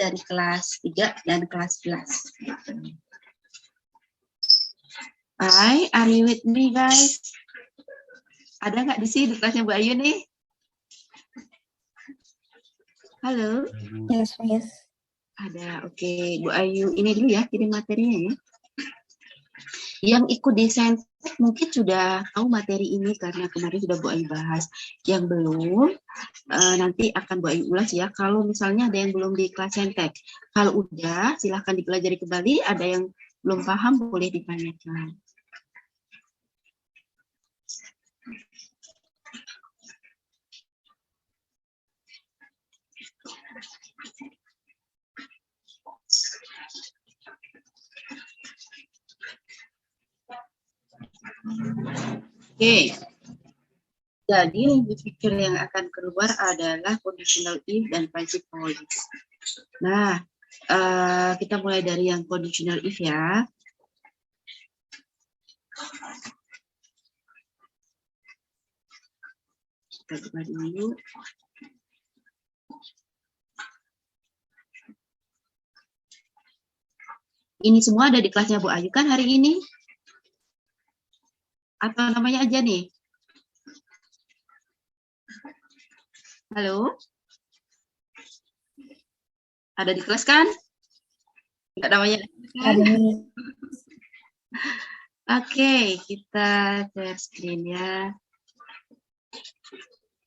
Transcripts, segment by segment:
dari kelas 3 dan kelas 11. Hai, are you with me guys? Ada nggak di sini di kelasnya Bu Ayu nih? Halo? Yes, Miss. Ada, oke. Bu Ayu, ini dulu ya, kirim materinya ya. Yang ikut di Saintek mungkin sudah tahu materi ini karena kemarin sudah Bu Ayu bahas. Yang belum, nanti akan Bu Ayu ulas ya. Kalau misalnya ada yang belum di kelas Saintek. Kalau udah, silahkan dipelajari kembali. Ada yang belum paham, boleh ditanyakan. Oke, jadi language feature yang akan keluar adalah conditional if dan passive voice. Nah, kita mulai dari yang conditional if ya. Kita coba dulu. Ini semua ada di kelasnya Bu Ayu kan hari ini? Atau namanya aja nih? Halo? Ada di kelas kan? Enggak namanya kan? Oke, kita share screen ya.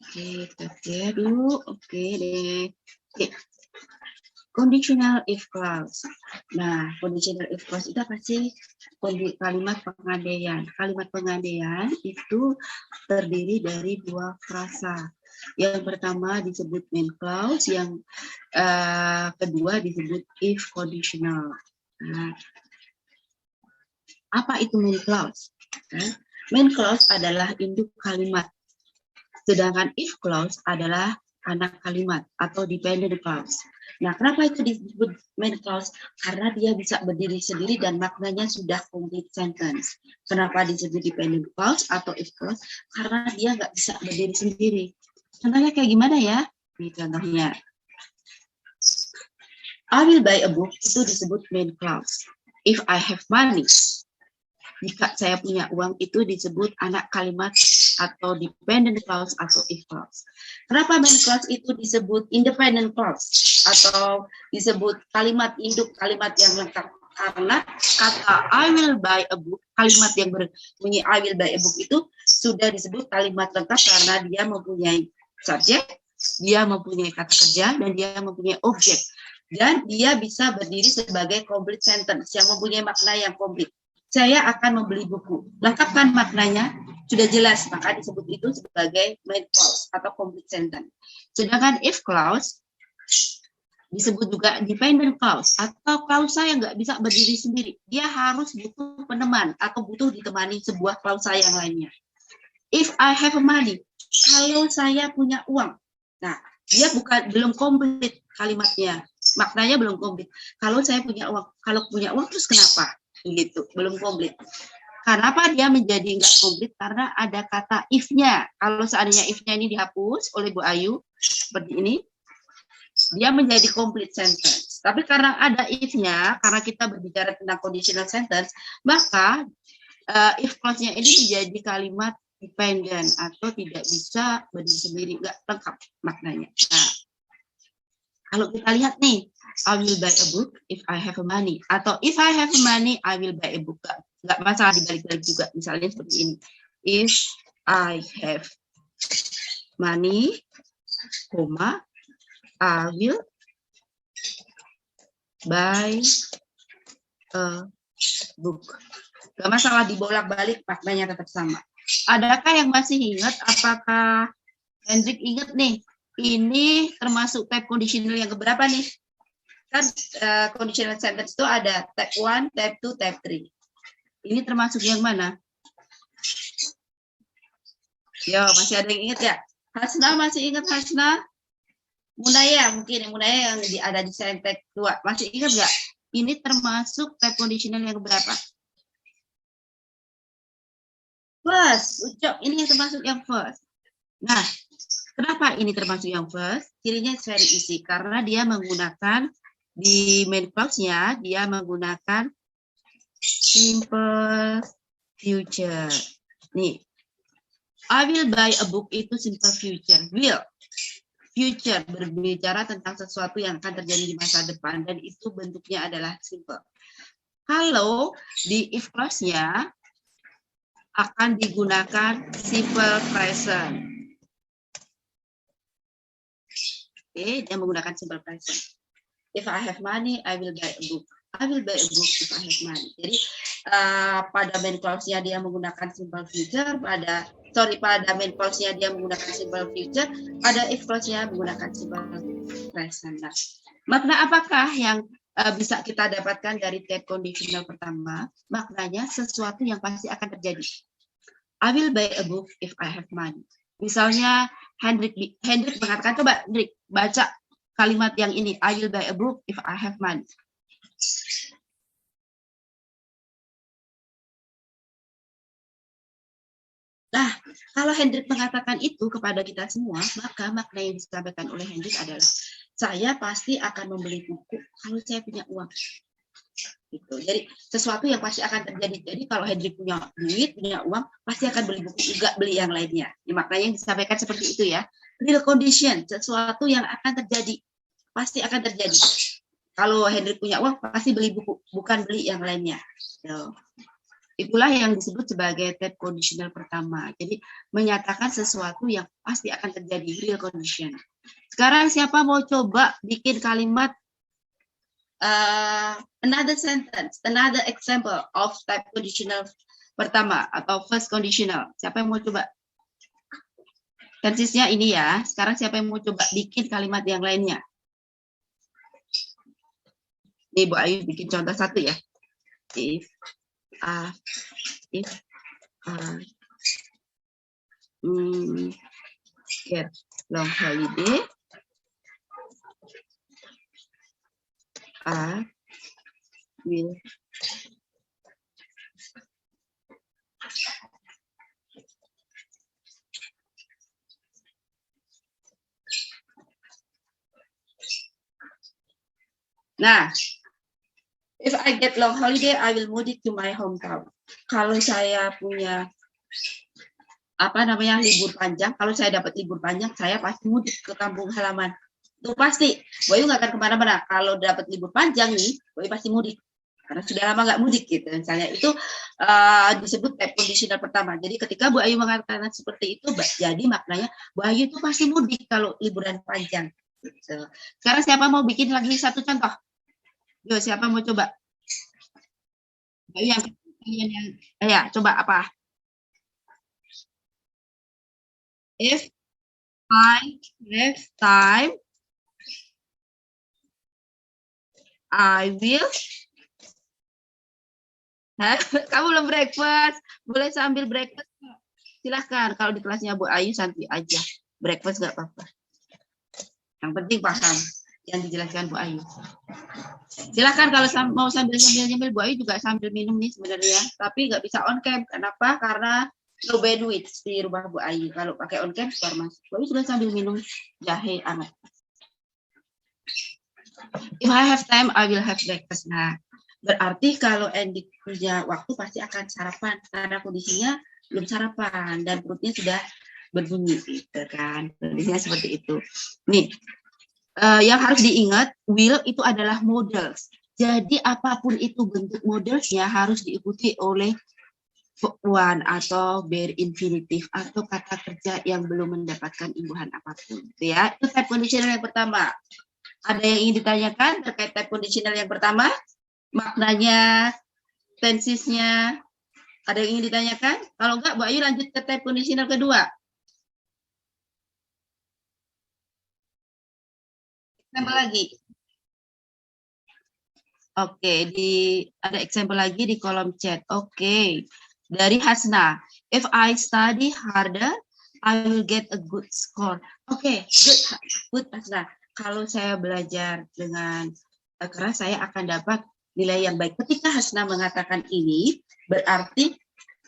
Oke, kita share dulu. Oke deh. Oke. Conditional if clause. Nah, conditional if clause itu apa sih? Kalimat pengandaian. Kalimat pengandaian itu terdiri dari dua frasa. Yang pertama disebut main clause, yang kedua disebut if conditional. Nah, apa itu main clause? Main clause adalah induk kalimat, sedangkan if clause adalah anak kalimat atau dependent clause. Nah, kenapa itu disebut main clause? Karena dia bisa berdiri sendiri dan maknanya sudah complete sentence. Kenapa disebut dependent clause atau if clause? Karena dia nggak bisa berdiri sendiri. Contohnya kayak gimana ya? Ini contohnya. I will buy a book itu disebut main clause. If I have money, jika saya punya uang itu disebut anak kalimat atau dependent clause atau if clause. Kenapa main clause itu disebut independent clause atau disebut kalimat induk, kalimat yang lengkap? Karena kata I will buy a book, kalimat yang berbunyi I will buy a book itu sudah disebut kalimat lengkap karena dia mempunyai subjek, dia mempunyai kata kerja, dan dia mempunyai objek. Dan dia bisa berdiri sebagai complete sentence yang mempunyai makna yang komplit. Saya akan membeli buku. Lengkapkan maknanya, sudah jelas, maka disebut itu sebagai main clause atau complete sentence. Sedangkan if clause disebut juga dependent clause atau klausa yang nggak bisa berdiri sendiri. Dia harus butuh peneman atau butuh ditemani sebuah klausa yang lainnya. If I have money, kalau saya punya uang. Nah, dia belum komplit kalimatnya. Maknanya belum komplit. Kalau saya punya uang, kalau punya uang terus kenapa? Gitu, belum komplit. Kenapa dia menjadi nggak komplit? Karena ada kata if-nya. Kalau seandainya if-nya ini dihapus oleh Bu Ayu seperti ini, dia menjadi complete sentence. Tapi karena ada if-nya, karena kita berbicara tentang conditional sentence, maka if clause-nya ini menjadi kalimat dependent atau tidak bisa berdiri sendiri, nggak lengkap maknanya. Nah, kalau kita lihat nih, I will buy a book if I have money. Atau if I have money, I will buy a book. Nggak masalah dibalik-balik juga. Misalnya seperti ini. If I have money, I will buy a book. Nggak masalah dibolak-balik, maknanya tetap sama. Adakah yang masih ingat? Apakah Hendrik ingat nih? Ini termasuk type conditional yang keberapa nih? Kan conditional sentence itu ada type 1, type 2, type 3. Ini termasuk yang mana? Yo, masih ada yang ingat ya? Hasna masih ingat Hasna? Munaya mungkin, Munaya yang ada di Saintek 2. Masih ingat nggak? Ini termasuk type conditional yang keberapa? First, Ucok, ini yang termasuk yang first. Nah, kenapa ini termasuk yang first? Cirinya very easy, karena dia menggunakan di main clause-nya dia menggunakan simple future. Nih, I will buy a book itu simple future. Will, future, berbicara tentang sesuatu yang akan terjadi di masa depan, dan itu bentuknya adalah simple. Kalau di if clause-nya akan digunakan simple present. Oke, dia menggunakan simple present. If I have money, I will buy a book. I will buy a book if I have money. Jadi pada main clause-nya dia menggunakan simple future, pada main clause-nya dia menggunakan simple future, pada if clause-nya menggunakan simple present. Nah, makna apakah yang bisa kita dapatkan dari type conditional pertama? Maknanya sesuatu yang pasti akan terjadi. I will buy a book if I have money. Misalnya Hendrik mengatakan, coba Hendrik baca kalimat yang ini, I will buy a book if I have money. Nah, kalau Hendrik mengatakan itu kepada kita semua, maka makna yang disampaikan oleh Hendrik adalah, saya pasti akan membeli buku kalau saya punya uang. Gitu. Jadi sesuatu yang pasti akan terjadi. Jadi kalau Hendrik punya duit, punya uang, pasti akan beli buku juga, beli yang lainnya. Maknanya yang disampaikan seperti itu ya. Real condition, sesuatu yang akan terjadi, pasti akan terjadi. Kalau Hendrik punya uang, pasti beli buku, bukan beli yang lainnya. So, itulah yang disebut sebagai type conditional pertama. Jadi menyatakan sesuatu yang pasti akan terjadi, real condition. Sekarang siapa mau coba bikin kalimat another sentence, another example of type conditional pertama atau first conditional? Siapa yang mau coba? Tensesnya ini ya. Sekarang siapa yang mau coba bikin kalimat yang lainnya? Nih Bu Ayu bikin contoh satu ya. If get long holiday, I will Nah, if I get long holiday, I will mudik to my hometown. Kalau saya punya libur panjang, kalau saya dapat libur panjang, saya pasti mudik ke kampung halaman. Itu pasti. Boyu nggak akan kemana-mana. Kalau dapat libur panjang nih, Boyu pasti mudik. Karena sudah lama nggak mudik gitu. Misalnya itu disebut type conditional pertama. Jadi ketika Bu Ayu mengatakan seperti itu, jadi maknanya Bu Ayu itu pasti mudik kalau liburan panjang. Gitu. Sekarang siapa mau bikin lagi satu contoh? Yo, siapa mau coba? Yang ya, coba apa? If I have time, I will kamu belum breakfast, boleh sambil breakfast. Silahkan, kalau di kelasnya Bu Ayu santai aja, breakfast nggak apa-apa. Yang penting paham yang dijelaskan Bu Ayu. Silahkan kalau mau sambil nyemil, Bu Ayu juga sambil minum nih sebenarnya, tapi nggak bisa on cam. Kenapa? Karena no bandwidth di rumah Bu Ayu. Kalau pakai on cam keluar masuk. Bu Ayu sudah sambil minum jahe hangat. If I have time, I will have breakfast. Nah, berarti kalau Andy punya waktu pasti akan sarapan. Karena kondisinya belum sarapan dan perutnya sudah berbunyi, gitu kan? Kondisinya seperti itu. Nih, yang harus diingat, will itu adalah models. Jadi apapun itu bentuk modelsnya harus diikuti oleh one atau bare infinitive atau kata kerja yang belum mendapatkan imbuhan apapun. Ya, itu type conditional yang pertama. Ada yang ingin ditanyakan terkait type conditional yang pertama? Maknanya, tensesnya, ada yang ingin ditanyakan? Kalau enggak, Bu Ayu lanjut ke type conditional kedua. Example lagi. Oke, ada example lagi di kolom chat. Oke, dari Hasna. If I study harder, I will get a good score. Oke, good Hasna. Kalau saya belajar dengan keras, saya akan dapat nilai yang baik. Ketika Hasna mengatakan ini, berarti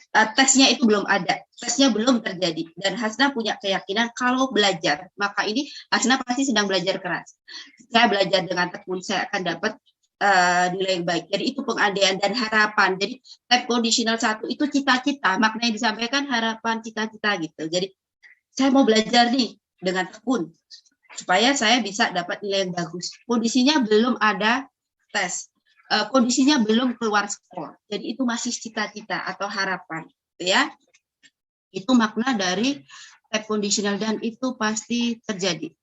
tesnya itu belum ada, tesnya belum terjadi, dan Hasna punya keyakinan kalau belajar, maka ini Hasna pasti sedang belajar keras. Saya belajar dengan tekun, saya akan dapat nilai yang baik. Jadi itu pengandaian dan harapan. Jadi type conditional 1 itu cita-cita, makna yang disampaikan harapan, cita-cita gitu. Jadi saya mau belajar nih dengan tekun supaya saya bisa dapat nilai yang bagus. Kondisinya belum ada tes. Kondisinya belum keluar skor. Jadi itu masih cita-cita atau harapan, gitu ya. Itu makna dari type conditional dan itu pasti terjadi.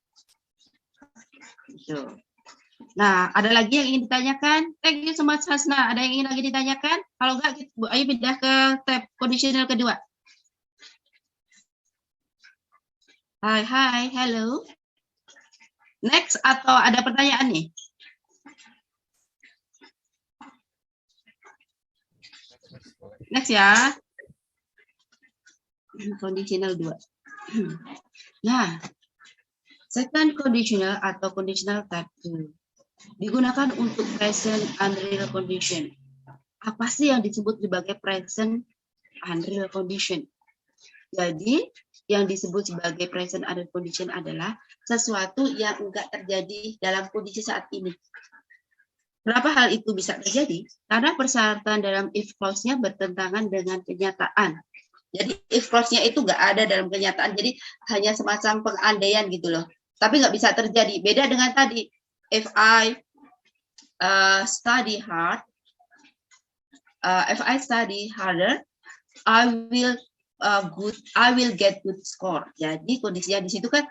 Gitu. Nah, ada lagi yang ingin ditanyakan? Thank you so much, Hasna. Ada yang ingin lagi ditanyakan? Kalau enggak, ayo pindah ke type conditional kedua. Hai, hello. Next, atau ada pertanyaan nih? Next ya. Conditional 2. Nah, second conditional atau conditional type 2 digunakan untuk present unreal condition. Apa sih yang disebut sebagai present unreal condition? Jadi, yang disebut sebagai present unreal condition adalah sesuatu yang enggak terjadi dalam kondisi saat ini. Kenapa hal itu bisa terjadi? Karena persyaratan dalam if clause-nya bertentangan dengan kenyataan. Jadi if clause-nya itu nggak ada dalam kenyataan, jadi hanya semacam pengandaian gitu loh. Tapi nggak bisa terjadi. Beda dengan tadi, if I study hard, if I study harder, I will get good score. Jadi kondisinya di situ kan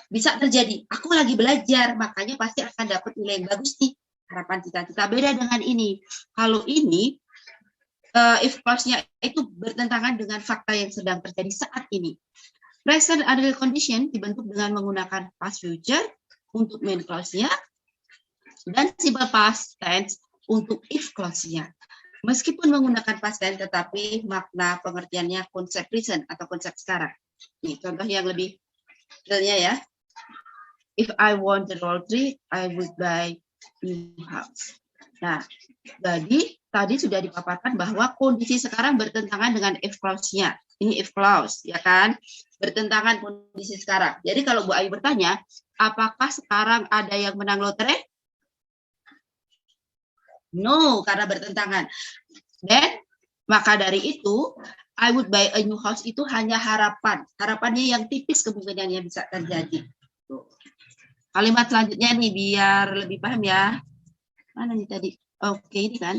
bisa terjadi. Aku lagi belajar, makanya pasti akan dapat nilai yang bagus nih. Harapan cita-cita. Beda dengan ini. Kalau ini if clause-nya itu bertentangan dengan fakta yang sedang terjadi saat ini. Present unreal condition dibentuk dengan menggunakan past future untuk main clause-nya dan simple past tense untuk if clause-nya. Meskipun menggunakan past tense, tetapi makna pengertiannya konsep present atau konsep sekarang. Nih, contoh yang lebih detailnya ya. If I want the lottery, I would buy new house. Nah, jadi tadi sudah dipaparkan bahwa kondisi sekarang bertentangan dengan if clause-nya. Ini if clause, ya kan? Bertentangan kondisi sekarang. Jadi kalau Bu Ayu bertanya, apakah sekarang ada yang menang lotre? No, karena bertentangan. Dan maka dari itu, I would buy a new house itu hanya harapan. Harapannya yang tipis kemungkinannya bisa terjadi. Tuh. Kalimat selanjutnya nih, biar lebih paham ya. Mana nih tadi? Oke, ini kan.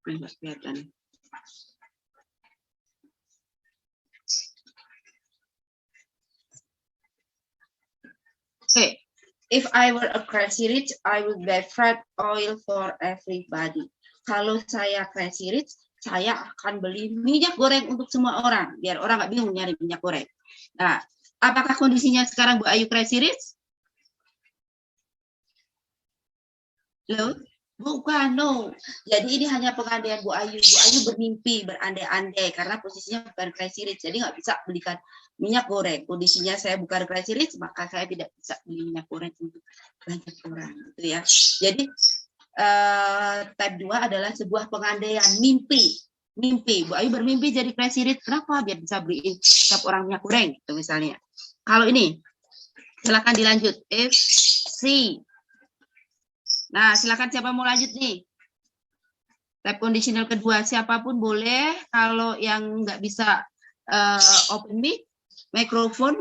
Kelihatan. Okay, if I were a crazy rich, I would buy fried oil for everybody. Kalau saya crazy rich, saya akan beli minyak goreng untuk semua orang, biar orang nggak bingung nyari minyak goreng. Nah, apakah kondisinya sekarang Bu Ayu crazy rich? Loh? Bukan, no. Jadi ini hanya pengandaian Bu Ayu. Bu Ayu bermimpi, berandai-andai, karena posisinya bukan crazy rich, jadi nggak bisa belikan minyak goreng. Kondisinya saya bukan crazy rich, maka saya tidak bisa beli minyak goreng untuk banyak orang, gitu ya. Jadi type 2 adalah sebuah pengandaian, mimpi. Mimpi. Bu Ayu bermimpi jadi crazy rich, kenapa? Biar bisa beliin setiap orang minyak goreng, gitu misalnya. Kalau ini, silakan dilanjut. If C. Nah, silakan siapa mau lanjut nih? Type conditional kedua, siapapun boleh. Kalau yang nggak bisa open mic,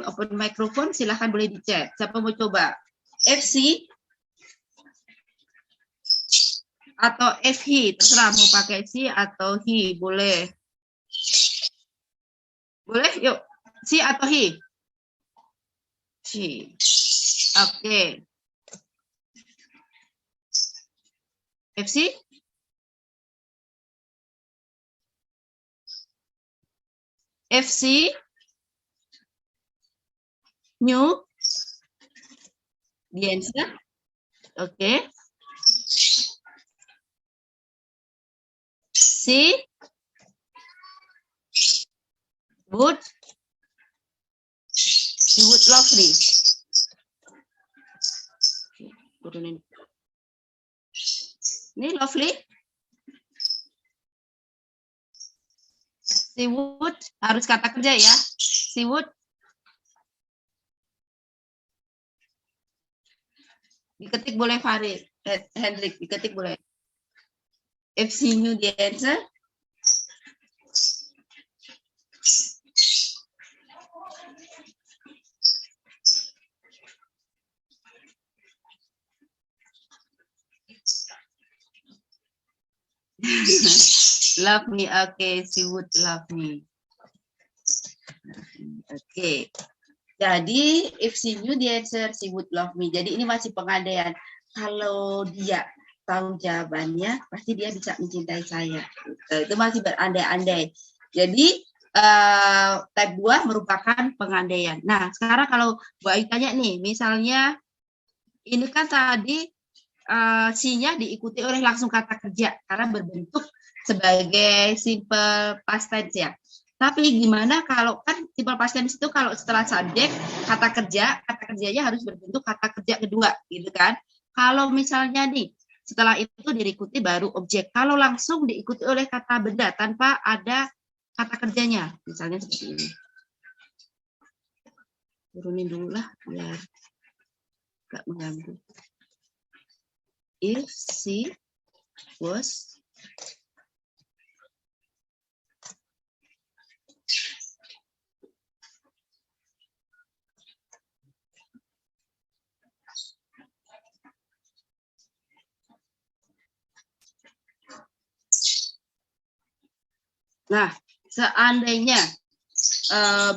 open microphone, silakan boleh di chat. Siapa mau coba? FC atau FH, terserah mau pakai C atau he, boleh. Boleh? Yuk, C atau he? C. Oke. FC? FC? New? The answer? Okay. C? Would? She would lovely. Turunin. Ini lovely. She would, harus kata kerja ya. She would. Diketik boleh Farid, Hendrik, diketik boleh. If she knew the answer. Love me, okay, she would love me. Okay. Jadi, if she knew the answer, she would love me. Jadi ini masih pengandaian. Kalau dia tahu jawabannya, pasti dia bisa mencintai saya. Itu masih berandai-andai. Jadi, type 2 merupakan pengandaian. Nah, sekarang kalau Bu Ayu tanya nih, misalnya, ini kan tadi C-nya diikuti oleh langsung kata kerja, karena berbentuk sebagai simple past tense ya. Tapi gimana kalau kan simple past tense itu kalau setelah subjek kata kerjanya harus berbentuk kata kerja kedua, gitu kan? Kalau misalnya nih setelah itu diikuti baru objek. Kalau langsung diikuti oleh kata benda tanpa ada kata kerjanya, misalnya seperti ini. Turunin dulu lah biar nggak mengganggu. If she was Nah, seandainya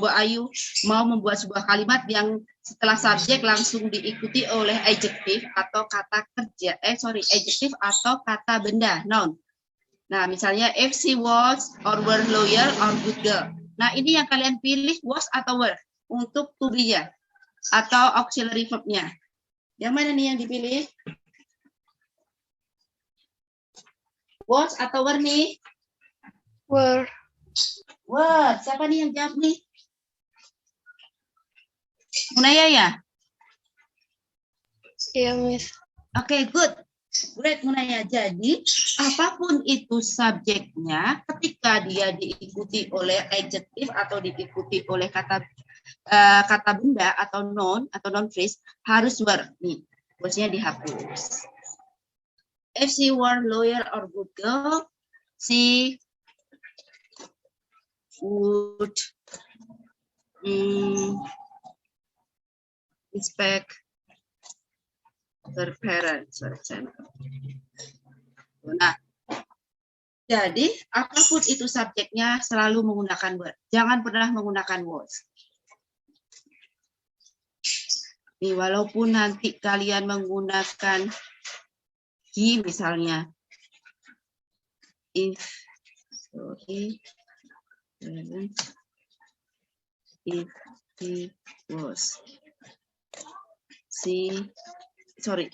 Bu Ayu mau membuat sebuah kalimat yang setelah subjek langsung diikuti oleh adjektif atau kata kerja, adjektif atau kata benda, noun. Nah, misalnya if she was or were loyal or good girl. Nah, ini yang kalian pilih was atau were untuk to be-nya atau auxiliary verb-nya. Yang mana nih yang dipilih? Was atau were nih? Were. Were. Siapa nih yang jawab nih? Munaya ya? Iya, Miss. Oke, good. Great, Munaya. Jadi, apapun itu subjeknya, ketika dia diikuti oleh adjektif atau diikuti oleh kata benda atau noun phrase, harus were. Nih, bosnya dihapus. If she were lawyer or good girl, she would respect her parents, for example. Nah, jadi apapun itu subjeknya selalu menggunakan were. Jangan pernah menggunakan was. Nih, walaupun nanti kalian menggunakan he misalnya, if he was,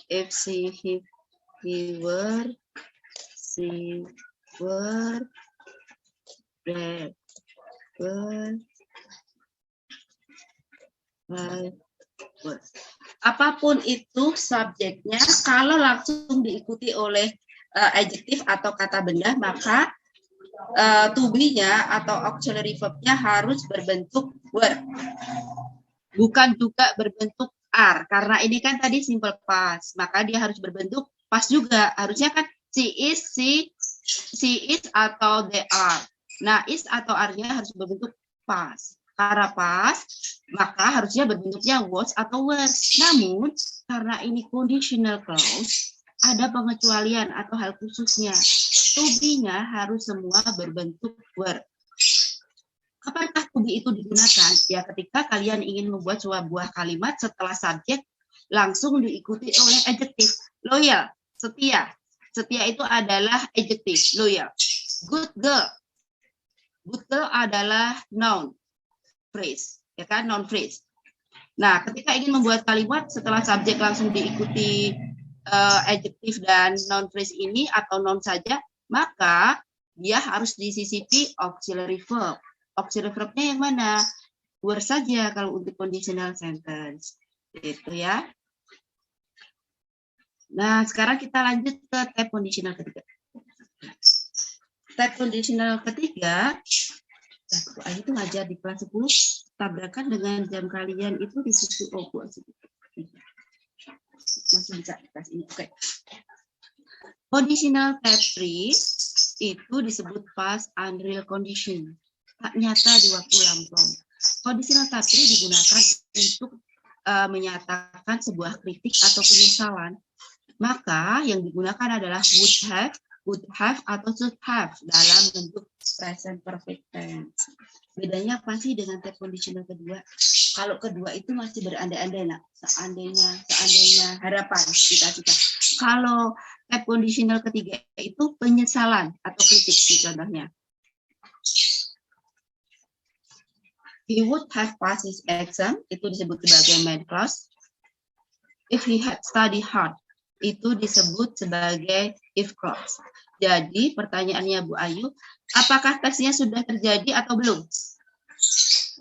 if he were, she were, they were, apapun itu subjeknya, kalau langsung diikuti oleh adjektif atau kata benda, maka to be-nya atau auxiliary verb-nya harus berbentuk were. Bukan juga berbentuk are, karena ini kan tadi simple past, maka dia harus berbentuk past juga. Harusnya kan she is atau they are. Nah, is atau are-nya harus berbentuk past. Karena past, maka harusnya berbentuknya was atau were. Namun, karena ini conditional clause, ada pengecualian atau hal khususnya. To be-nya harus semua berbentuk were. Kapankah to be itu digunakan? Ya, ketika kalian ingin membuat sebuah kalimat setelah subjek langsung diikuti oleh adjektif. Loyal, setia. Setia itu adalah adjektif, loyal. Good girl. Good girl adalah noun phrase, ya kan, noun phrase. Nah, ketika ingin membuat kalimat setelah subjek langsung diikuti adjektif dan noun phrase ini atau noun saja, maka dia harus disisipi auxiliary verb. Auxiliary verbnya yang mana? Were saja kalau untuk conditional sentence. Itu ya. Nah, sekarang kita lanjut ke type conditional ketiga. Type conditional ketiga, itu ngajar di kelas 10, tabrakan dengan jam kalian itu di situ. Oh, masih bisa di kelas ini. Oke. Conditional type 3 itu disebut past unreal condition. Tak nyata di waktu lampau. Conditional type 3 digunakan untuk menyatakan sebuah kritik atau penyesalan. Maka yang digunakan adalah would have atau should have dalam bentuk present perfect tense. Bedanya apa sih dengan type conditional kedua? Kalau kedua itu masih berandai-andai, nak. Seandainya, harapan, cita-cita. Kalau type conditional ketiga itu penyesalan atau kritik, contohnya. He would have passed his exam, itu disebut sebagai main clause. If he had studied hard, itu disebut sebagai if clause. Jadi pertanyaannya Bu Ayu, apakah tesnya sudah terjadi atau belum?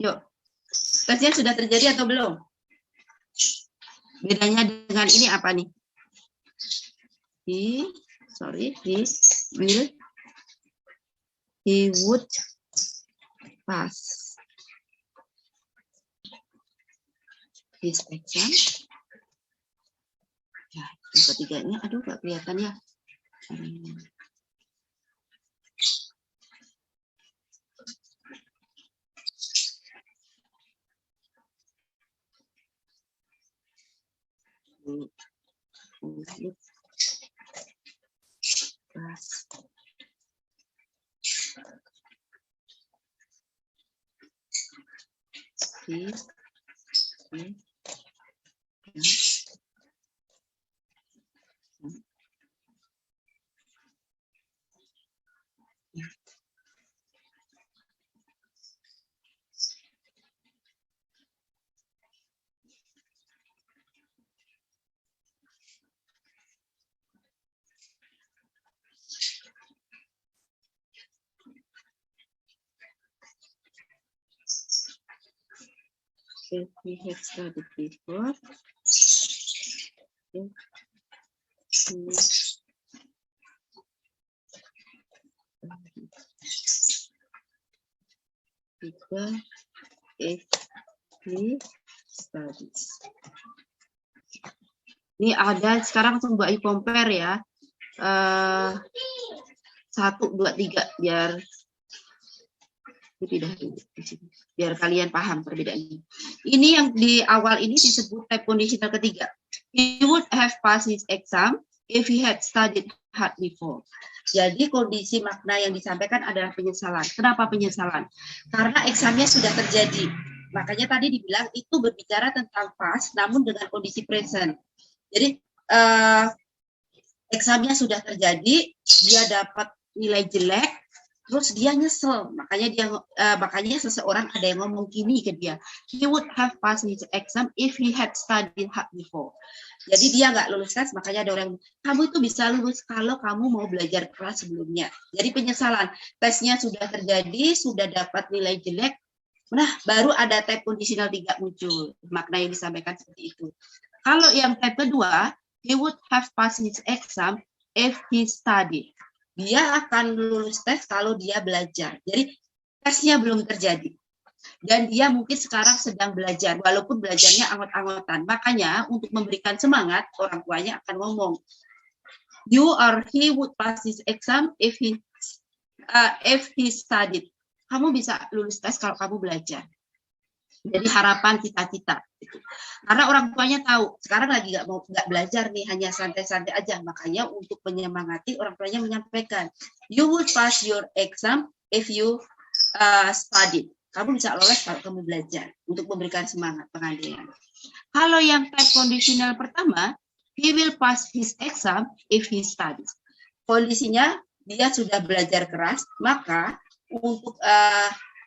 Yuk, tesnya sudah terjadi atau belum? Bedanya dengan ini apa nih? He would pass his exam. Ya, yang ketiganya, aduh nggak kelihatan ya. If we had studied before, if he studies. Ini ada, sekarang langsung Bu Ayu compare ya. 1, 2, 3 biar biar kalian paham perbedaannya. Ini yang di awal ini disebut type conditional ketiga. He would have passed his exam if he had studied hard before. Jadi kondisi makna yang disampaikan adalah penyesalan. Kenapa penyesalan? Karena examnya sudah terjadi. Makanya tadi dibilang itu berbicara tentang past namun dengan kondisi present. Jadi examnya sudah terjadi, dia dapat nilai jelek, terus dia nyesel. Makanya seseorang ada yang ngomong gini ke dia, he would have passed his exam if he had studied hard before. Jadi dia nggak lulus tes, makanya ada orang, kamu itu bisa lulus kalau kamu mau belajar keras sebelumnya. Jadi penyesalan, tesnya sudah terjadi, sudah dapat nilai jelek, nah baru ada type conditional 3 muncul. Makna yang disampaikan seperti itu. Kalau yang type kedua, he would have passed his exam if he studied. Dia akan lulus tes kalau dia belajar. Jadi tesnya belum terjadi. Dan dia mungkin sekarang sedang belajar, walaupun belajarnya angot-angotan. Makanya untuk memberikan semangat, orang tuanya akan ngomong, you or he would pass his exam if he studied. Kamu bisa lulus tes kalau kamu belajar. Jadi harapan cita-cita. Karena orang tuanya tahu sekarang lagi nggak belajar nih, hanya santai-santai aja. Makanya untuk menyemangati, orang tuanya menyampaikan, you would pass your exam if you studied. Kamu bisa lolos kalau kamu belajar, untuk memberikan semangat pengandaian. Kalau yang type conditional pertama, he will pass his exam if he studies. Kondisinya dia sudah belajar keras, maka untuk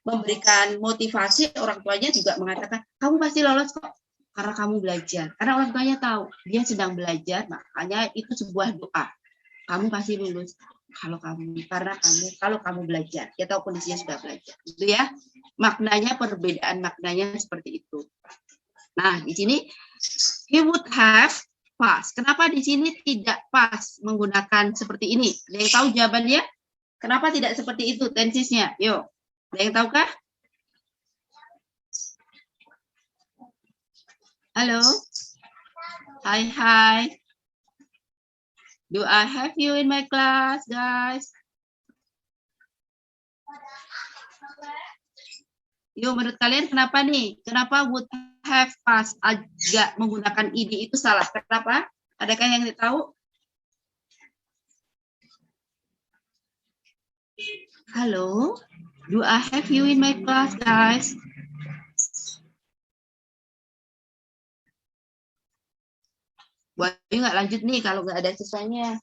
memberikan motivasi, orang tuanya juga mengatakan, kamu pasti lolos kok, karena kamu belajar. Karena orang tuanya tahu, dia sedang belajar, makanya itu sebuah doa. Kamu pasti lulus kalau kamu belajar. Dia tahu kondisinya sudah belajar. Gitu ya. Maknanya, perbedaan maknanya seperti itu. Nah, di sini he would have pass. Kenapa di sini tidak pas menggunakan seperti ini? Ada yang tahu jawabannya? Kenapa tidak seperti itu tensisnya? Yuk, ada yang tahu kah? Halo? Hai. Do I have you in my class, guys? Yuk, menurut kalian kenapa nih? Kenapa would have pass agak menggunakan id itu salah? Kenapa? Adakah yang tahu? Halo? Do I have you in my class, guys? Bu Ayu nggak lanjut nih kalau nggak ada siswanya.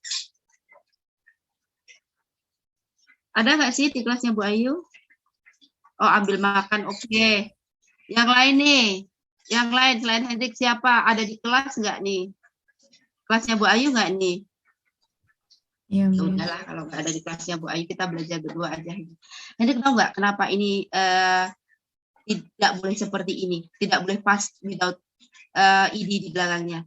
Ada nggak sih di kelasnya Bu Ayu? Oh, ambil makan, oke. Yang lain nih, yang lain selain Hendrik siapa? Ada di kelas nggak nih? Kelasnya Bu Ayu nggak nih? Ya udahlah, kalau nggak ada di kelasnya Bu Ayu, kita belajar berdua aja. Hendrik tahu nggak kenapa ini tidak boleh seperti ini? Tidak boleh pas without id di belakangnya.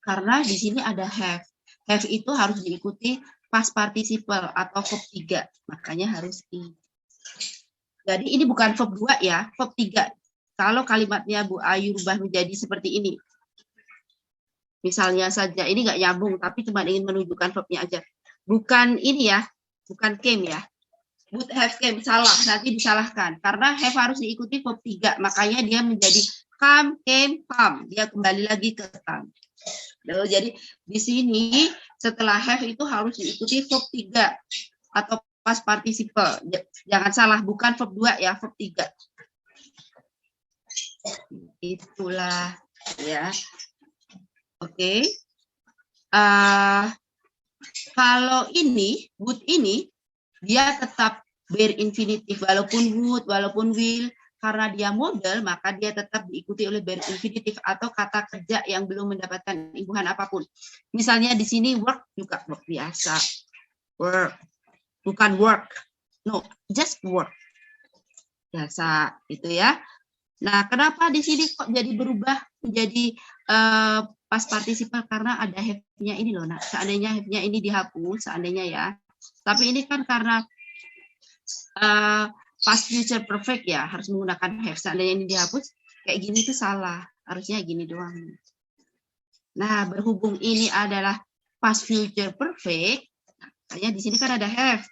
Karena di sini ada have. Have itu harus diikuti past participle atau verb 3. Makanya harus i. Jadi ini bukan verb 2 ya, verb 3. Kalau kalimatnya Bu Ayu rubah menjadi seperti ini. Misalnya saja, ini nggak nyambung, tapi cuma ingin menunjukkan verbnya aja. Bukan ini ya, bukan came ya. Would have came, salah, nanti disalahkan. Karena have harus diikuti verb 3. Makanya dia menjadi come, came, come. Dia kembali lagi ke come. Jadi di sini setelah have itu harus diikuti verb 3 atau past participle. Jangan salah, bukan verb 2 ya, verb 3. Itulah ya. Oke. Kalau ini would ini dia tetap bare infinitive walaupun would, walaupun will. Karena dia model, maka dia tetap diikuti oleh bare infinitive atau kata kerja yang belum mendapatkan imbuhan apapun. Misalnya di sini work juga work biasa. Work. Bukan work. No, just work. Biasa, itu ya. Nah, kenapa di sini kok jadi berubah menjadi past participle? Karena ada have-nya ini loh. Nah, seandainya have-nya ini dihapus, seandainya ya. Tapi ini kan karena past future perfect ya, harus menggunakan have. Seandainya ini dihapus, kayak gini tuh salah. Harusnya gini doang. Nah, berhubung ini adalah past future perfect, makanya di sini kan ada have.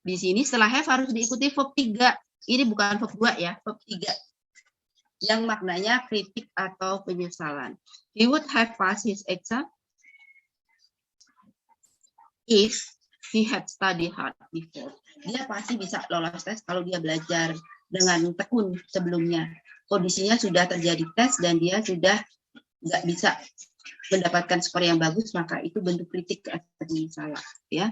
Di sini setelah have harus diikuti verb 3. Ini bukan verb 2 ya, verb 3. Yang maknanya kritik atau penyesalan. He would have passed his exam if he had studied hard before. Dia pasti bisa lolos tes kalau dia belajar dengan tekun sebelumnya. Kondisinya sudah terjadi tes dan dia sudah nggak bisa mendapatkan skor yang bagus, maka itu bentuk kritik atau penyesalan. Ya.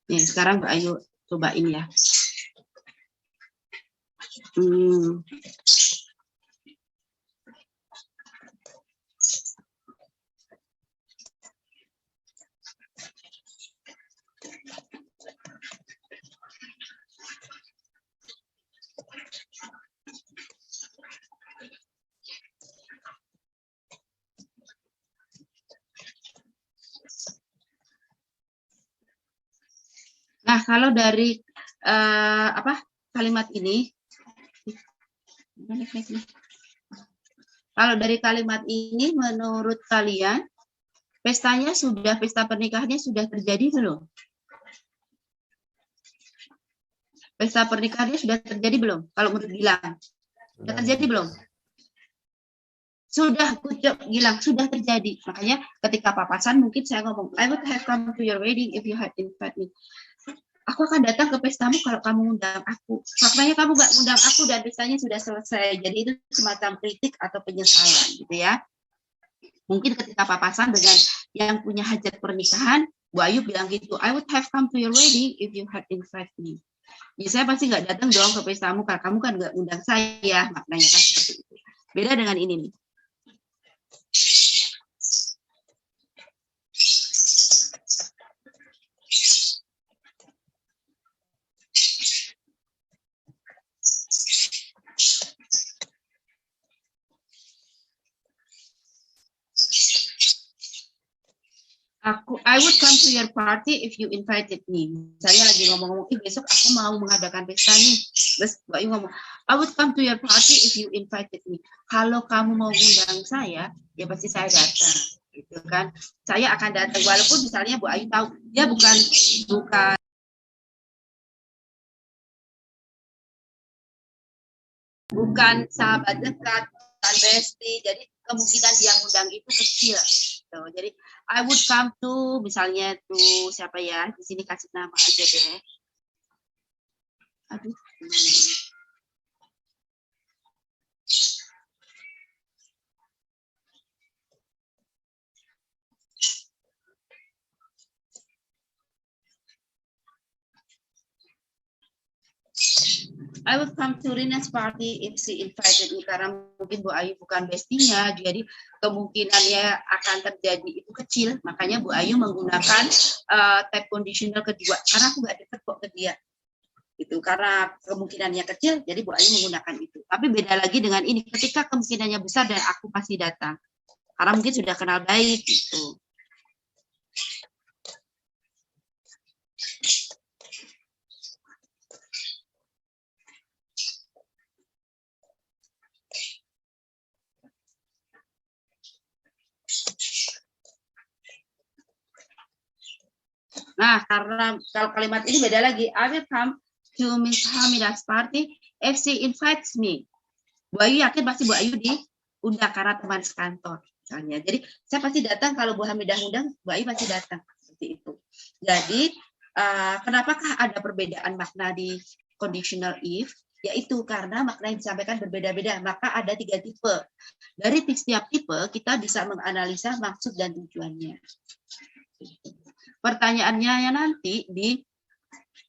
Nih, sekarang Mbak Ayu cobain ya. Nah, kalau dari kalimat ini, kalau dari kalimat ini, menurut kalian, pesta pernikahannya sudah terjadi belum? Pesta pernikahannya sudah terjadi belum? Kalau menurut Gilang, sudah terjadi belum? Sudah, Gilang, sudah terjadi. Makanya ketika papasan mungkin saya ngomong, I would have come to your wedding if you had invited me. Aku akan datang ke pestamu kalau kamu undang aku. Faktanya kamu nggak undang aku dan pestanya sudah selesai. Jadi itu semacam kritik atau penyesalan, gitu ya. Mungkin ketika papasan dengan yang punya hajat pernikahan, Bu Ayu bilang gitu, I would have come to your wedding if you had invited me. Ya, saya pasti nggak datang dong ke pestamu, karena kamu kan nggak undang saya. Maknanya kan seperti itu. Beda dengan ini nih. I would come to your party if you invited me. Saya lagi ngomong-ngomong, besok aku mau mengadakan pesta nih. Terus Mbak Ayu ngomong, I would come to your party if you invited me. Kalau kamu mau undang saya, ya pasti saya datang. Gitu kan. Saya akan datang, walaupun misalnya Bu Ayu tahu, dia bukan sahabat dekat, bukan bestie. Jadi kemungkinan dia undang itu kecil. Tuh, jadi I would come to, misalnya tuh siapa ya, di sini kasih nama aja deh. Aduh, gimana ini? I would come to Rina's party if she invited me, karena mungkin Bu Ayu bukan bestinya, jadi kemungkinannya akan terjadi itu kecil. Makanya Bu Ayu menggunakan type conditional kedua, karena aku nggak deket kok ke dia. Itu karena kemungkinannya kecil, jadi Bu Ayu menggunakan itu. Tapi beda lagi dengan ini, ketika kemungkinannya besar dan aku pasti datang, karena mungkin sudah kenal baik gitu. Nah, karena kalau kalimat ini beda lagi, I will come to Miss Hamida's party if she invites me. Bu Ayu yakin pasti Bu Ayu diundang karena teman sekantor, misalnya. Jadi saya pasti datang kalau Bu Hamidah undang, Bu Ayu pasti datang, seperti itu. Jadi kenapakah ada perbedaan makna di conditional if? Yaitu karena makna yang disampaikan berbeda-beda. Maka ada 3 tipe. Dari setiap tipe kita bisa menganalisa maksud dan tujuannya. Pertanyaannya ya nanti di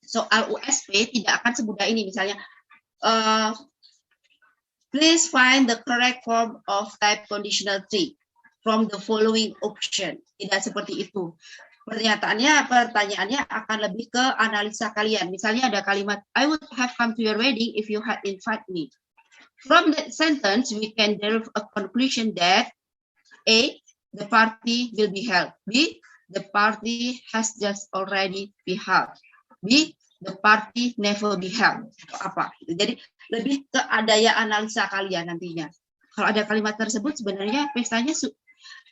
soal USP tidak akan semudah ini, misalnya please find the correct form of type conditional 3 from the following option. Tidak seperti itu. Pertanyaannya akan lebih ke analisa kalian. Misalnya ada kalimat I would have come to your wedding if you had invited me. From that sentence we can derive a conclusion that A, the party will be held. B, the party has just already been held. B, the party never be held. Atau apa? Jadi lebih ke daya analisa kalian nantinya. Kalau ada kalimat tersebut, sebenarnya pestanya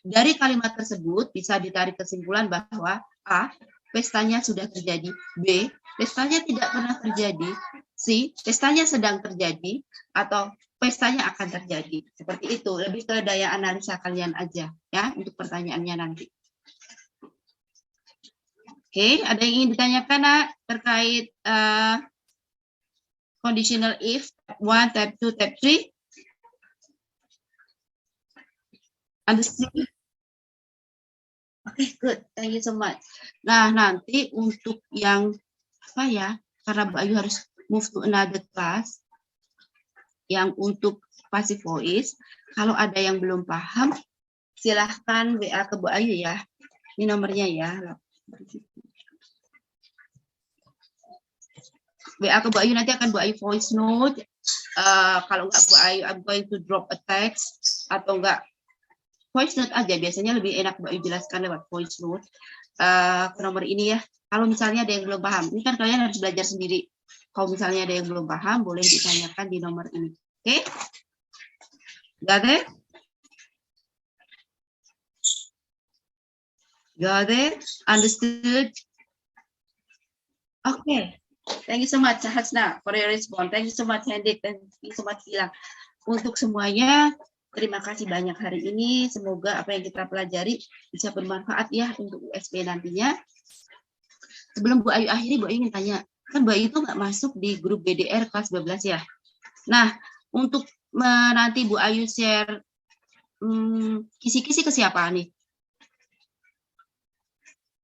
dari kalimat tersebut bisa ditarik kesimpulan bahwa A, pestanya sudah terjadi. B, pestanya tidak pernah terjadi. C, pestanya sedang terjadi. Atau pestanya akan terjadi. Seperti itu. Lebih ke daya analisa kalian aja ya untuk pertanyaannya nanti. Oke, ada yang ingin ditanyakan nak, terkait conditional if, type 1, type 2, type 3? Understand? Oke, good. Thank you so much. Nah, nanti untuk yang apa ya, karena Bu Ayu harus move to another class, yang untuk passive voice, kalau ada yang belum paham, silahkan WA ke Bu Ayu ya. Ini nomornya ya. WA ke Bu Ayu, nanti akan Bu Ayu voice note. Kalau enggak Bu Ayu, I'm going to drop a text. Atau enggak, voice note aja. Biasanya lebih enak Bu Ayu jelaskan lewat voice note. Ke nomor ini ya. Kalau misalnya ada yang belum paham, ini kan kalian harus belajar sendiri. Kalau misalnya ada yang belum paham, boleh ditanyakan di nomor ini. Oke? Got it? Got it? Understood? Okay. Thank you so much, Hasna, for your response. Thank you so much, Hendrik. Thank you so much, Gilang. Untuk semuanya, terima kasih banyak hari ini. Semoga apa yang kita pelajari bisa bermanfaat ya untuk USP nantinya. sebelum Bu Ayu akhiri, Bu Ayu ingin tanya, kan Bu Ayu itu nggak masuk di grup BDR kelas 12 ya. Nah, untuk nanti Bu Ayu share kisi-kisi ke siapa nih?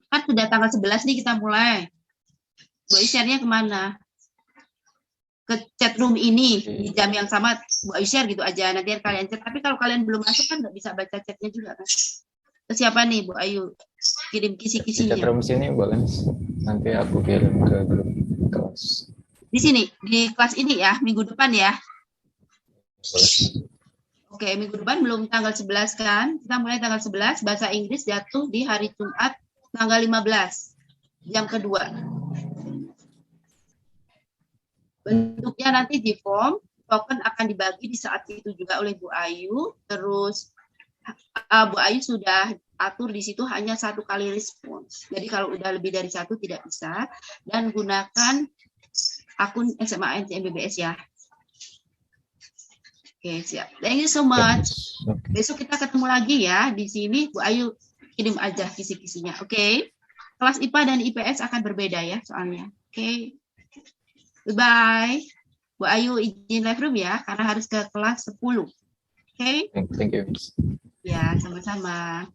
Kan sudah tanggal 11 nih kita mulai. Bu Ayu share-nya kemana? Ke chat room ini di jam yang sama Bu Ayu share gitu aja, nanti kalian chat. Tapi kalau kalian belum masuk kan nggak bisa baca chatnya juga kan. Ke siapa nih Bu Ayu kirim kisi-kisinya? Di chat room sini boleh, nanti aku kirim ke grup kelas. Di sini, di kelas ini ya, minggu depan ya. Boleh. Oke, minggu depan belum tanggal 11 kan? Kita mulai tanggal 11, bahasa Inggris jatuh di hari Jumat tanggal 15, jam kedua. Bentuknya nanti di form, token akan dibagi di saat itu juga oleh Bu Ayu, terus Bu Ayu sudah atur di situ hanya 1 kali respons. Jadi kalau udah lebih dari 1 tidak bisa, dan gunakan akun SMA NCMBBS ya. Oke, siap. Thank you so much. Besok kita ketemu lagi ya di sini. Bu Ayu kirim aja kisi-kisinya. Oke. Kelas IPA dan IPS akan berbeda ya soalnya. Oke. Bye. Bu Ayu izin live room ya karena harus ke kelas 10. Oke. Thank you. Ya, sama-sama.